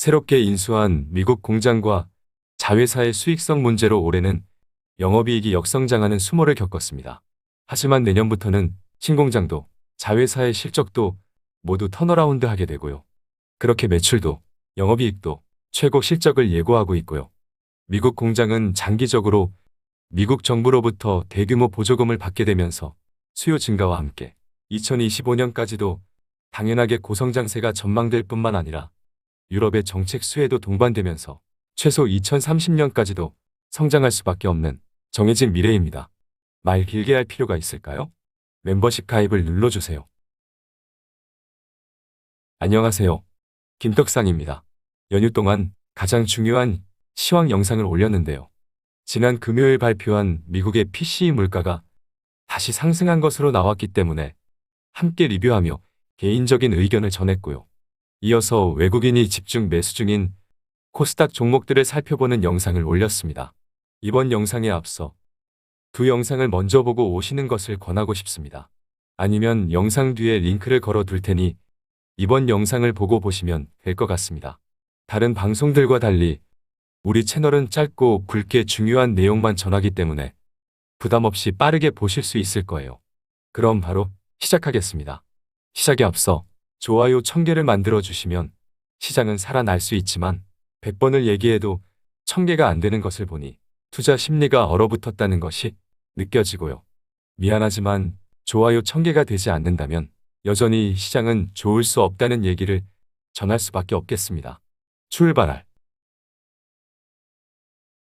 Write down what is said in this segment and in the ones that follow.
새롭게 인수한 미국 공장과 자회사의 수익성 문제로 올해는 영업이익이 역성장하는 수모를 겪었습니다. 하지만 내년부터는 신공장도 자회사의 실적도 모두 턴어라운드 하게 되고요. 그렇게 매출도 영업이익도 최고 실적을 예고하고 있고요. 미국 공장은 장기적으로 미국 정부로부터 대규모 보조금을 받게 되면서 수요 증가와 함께 2025년까지도 당연하게 고성장세가 전망될 뿐만 아니라 유럽의 정책 수혜도 동반되면서 최소 2030년까지도 성장할 수밖에 없는 정해진 미래입니다. 말 길게 할 필요가 있을까요? 멤버십 가입을 눌러주세요. 안녕하세요. 김떡상입니다. 연휴 동안 가장 중요한 시황 영상을 올렸는데요. 지난 금요일 발표한 미국의 PCE 물가가 다시 상승한 것으로 나왔기 때문에 함께 리뷰하며 개인적인 의견을 전했고요. 이어서 외국인이 집중 매수 중인 코스닥 종목들을 살펴보는 영상을 올렸습니다. 이번 영상에 앞서 두 영상을 먼저 보고 오시는 것을 권하고 싶습니다. 아니면 영상 뒤에 링크를 걸어 둘 테니 이번 영상을 보고 보시면 될 것 같습니다. 다른 방송들과 달리 우리 채널은 짧고 굵게 중요한 내용만 전하기 때문에 부담 없이 빠르게 보실 수 있을 거예요. 그럼 바로 시작하겠습니다. 시작에 앞서 좋아요 1000개를 만들어 주시면 시장은 살아날 수 있지만 100번을 얘기해도 1000개가 안 되는 것을 보니 투자 심리가 얼어붙었다는 것이 느껴지고요. 미안하지만 좋아요 1000개가 되지 않는다면 여전히 시장은 좋을 수 없다는 얘기를 전할 수밖에 없겠습니다. 출발할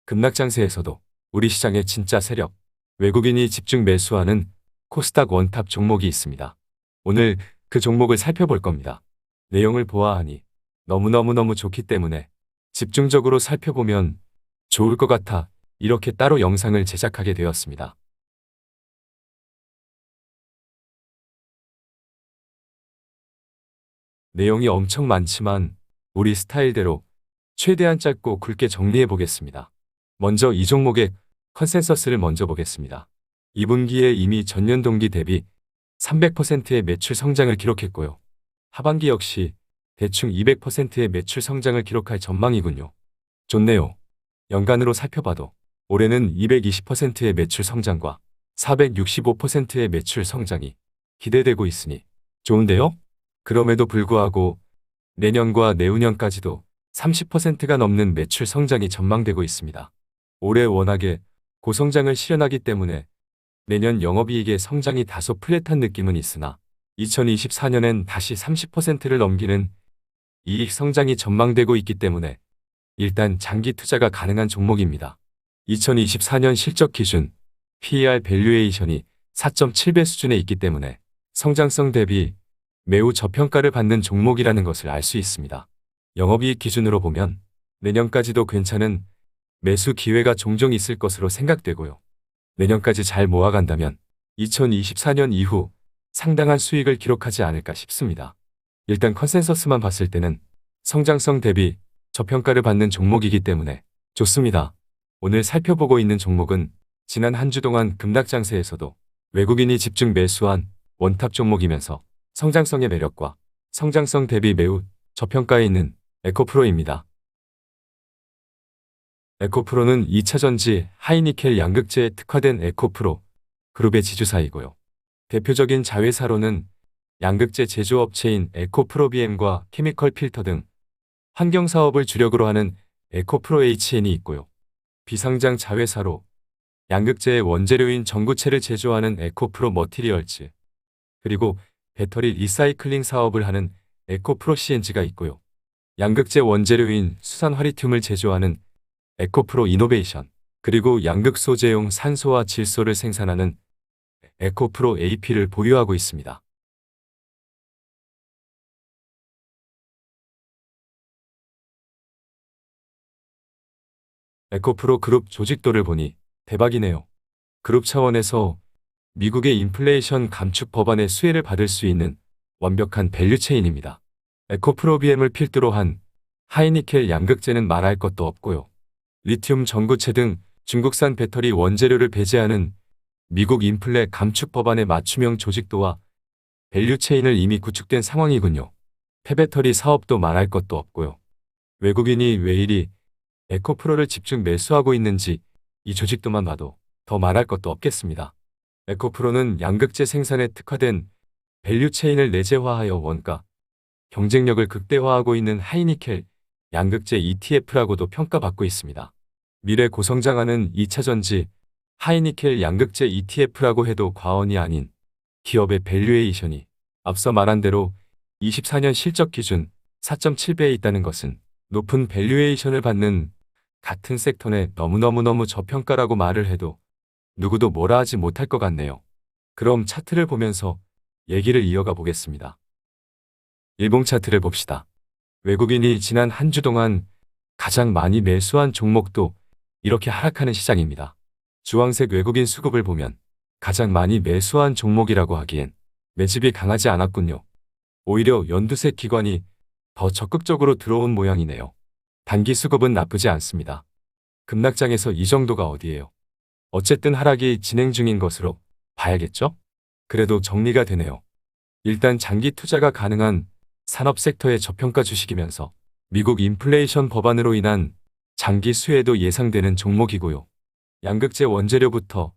급락장세에서도 우리 시장의 진짜 세력, 외국인이 집중 매수하는 코스닥 원탑 종목이 있습니다. 오늘 그 종목을 살펴볼 겁니다. 내용을 보아하니 너무너무 좋기 때문에 집중적으로 살펴보면 좋을 것 같아 이렇게 따로 영상을 제작하게 되었습니다. 내용이 엄청 많지만 우리 스타일대로 최대한 짧고 굵게 정리해 보겠습니다. 먼저 이 종목의 컨센서스를 먼저 보겠습니다. 2분기에 이미 전년 동기 대비 300%의 매출 성장을 기록했고요. 하반기 역시 대충 200%의 매출 성장을 기록할 전망이군요. 좋네요. 연간으로 살펴봐도 올해는 220%의 매출 성장과 465%의 매출 성장이 기대되고 있으니 좋은데요? 그럼에도 불구하고 내년과 내후년까지도 30%가 넘는 매출 성장이 전망되고 있습니다. 올해 워낙에 고성장을 실현하기 때문에 내년 영업이익의 성장이 다소 플랫한 느낌은 있으나 2024년엔 다시 30%를 넘기는 이익 성장이 전망되고 있기 때문에 일단 장기 투자가 가능한 종목입니다. 2024년 실적 기준 PER 밸류에이션이 4.7배 수준에 있기 때문에 성장성 대비 매우 저평가를 받는 종목이라는 것을 알 수 있습니다. 영업이익 기준으로 보면 내년까지도 괜찮은 매수 기회가 종종 있을 것으로 생각되고요. 내년까지 잘 모아간다면 2024년 이후 상당한 수익을 기록하지 않을까 싶습니다. 일단 컨센서스만 봤을 때는 성장성 대비 저평가를 받는 종목이기 때문에 좋습니다. 오늘 살펴보고 있는 종목은 지난 한 주 동안 급락장세에서도 외국인이 집중 매수한 원탑 종목이면서 성장성의 매력과 성장성 대비 매우 저평가에 있는 에코프로입니다. 에코프로는 2차전지 하이니켈 양극재에 특화된 에코프로 그룹의 지주사이고요. 대표적인 자회사로는 양극재 제조업체인 에코프로비엠과 케미컬 필터 등 환경사업을 주력으로 하는 에코프로 HN이 있고요. 비상장 자회사로 양극재의 원재료인 전구체를 제조하는 에코프로 머티리얼즈, 그리고 배터리 리사이클링 사업을 하는 에코프로 CNG가 있고요. 양극재 원재료인 수산 화리튬을 제조하는 에코프로 이노베이션, 그리고 양극 소재용 산소와 질소를 생산하는 에코프로 AP를 보유하고 있습니다. 에코프로 그룹 조직도를 보니 대박이네요. 그룹 차원에서 미국의 인플레이션 감축 법안의 수혜를 받을 수 있는 완벽한 밸류체인입니다. 에코프로비엠을 필두로 한 하이니켈 양극재는 말할 것도 없고요. 리튬 전구체 등 중국산 배터리 원재료를 배제하는 미국 인플레 감축 법안의 맞춤형 조직도와 밸류체인을 이미 구축된 상황이군요. 폐배터리 사업도 말할 것도 없고요. 외국인이 왜 이리 에코프로를 집중 매수하고 있는지 이 조직도만 봐도 더 말할 것도 없겠습니다. 에코프로는 양극재 생산에 특화된 밸류체인을 내재화하여 원가 경쟁력을 극대화하고 있는 하이니켈 양극재 ETF라고도 평가받고 있습니다. 미래 고성장하는 2차전지 하이니켈 양극재 ETF라고 해도 과언이 아닌 기업의 밸류에이션이 앞서 말한 대로 24년 실적 기준 4.7배에 있다는 것은 높은 밸류에이션을 받는 같은 섹터 내 너무너무 저평가라고 말을 해도 누구도 뭐라 하지 못할 것 같네요. 그럼 차트를 보면서 얘기를 이어가 보겠습니다. 일봉 차트를 봅시다. 외국인이 지난 한 주 동안 가장 많이 매수한 종목도 이렇게 하락하는 시장입니다. 주황색 외국인 수급을 보면 가장 많이 매수한 종목이라고 하기엔 매집이 강하지 않았군요. 오히려 연두색 기관이 더 적극적으로 들어온 모양이네요. 단기 수급은 나쁘지 않습니다. 급락장에서 이 정도가 어디예요? 어쨌든 하락이 진행 중인 것으로 봐야겠죠? 그래도 정리가 되네요. 일단 장기 투자가 가능한 산업 섹터의 저평가 주식이면서 미국 인플레이션 법안으로 인한 장기 수혜도 예상되는 종목이고요. 양극재 원재료부터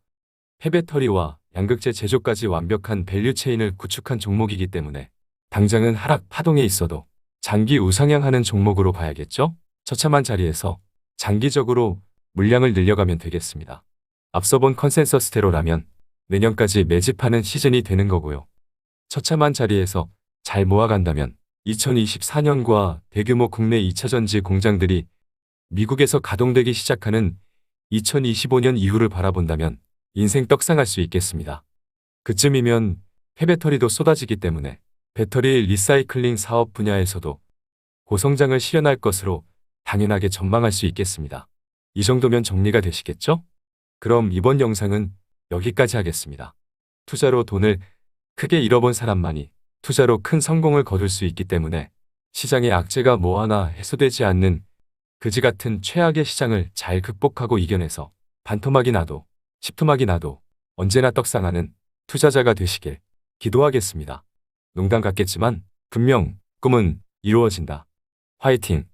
폐배터리와 양극재 제조까지 완벽한 밸류체인을 구축한 종목이기 때문에 당장은 하락 파동에 있어도 장기 우상향하는 종목으로 봐야겠죠? 처참한 자리에서 장기적으로 물량을 늘려가면 되겠습니다. 앞서 본 컨센서스대로라면 내년까지 매집하는 시즌이 되는 거고요. 처참한 자리에서 잘 모아간다면 2024년과 대규모 국내 2차전지 공장들이 미국에서 가동되기 시작하는 2025년 이후를 바라본다면 인생 떡상할 수 있겠습니다. 그쯤이면 폐배터리도 쏟아지기 때문에 배터리 리사이클링 사업 분야에서도 고성장을 실현할 것으로 당연하게 전망할 수 있겠습니다. 이 정도면 정리가 되시겠죠? 그럼 이번 영상은 여기까지 하겠습니다. 투자로 돈을 크게 잃어본 사람만이 투자로 큰 성공을 거둘 수 있기 때문에 시장의 악재가 뭐 하나 해소되지 않는 그지 같은 최악의 시장을 잘 극복하고 이겨내서 반토막이 나도 십토막이 나도 언제나 떡상하는 투자자가 되시길 기도하겠습니다. 농담 같겠지만 분명 꿈은 이루어진다. 화이팅!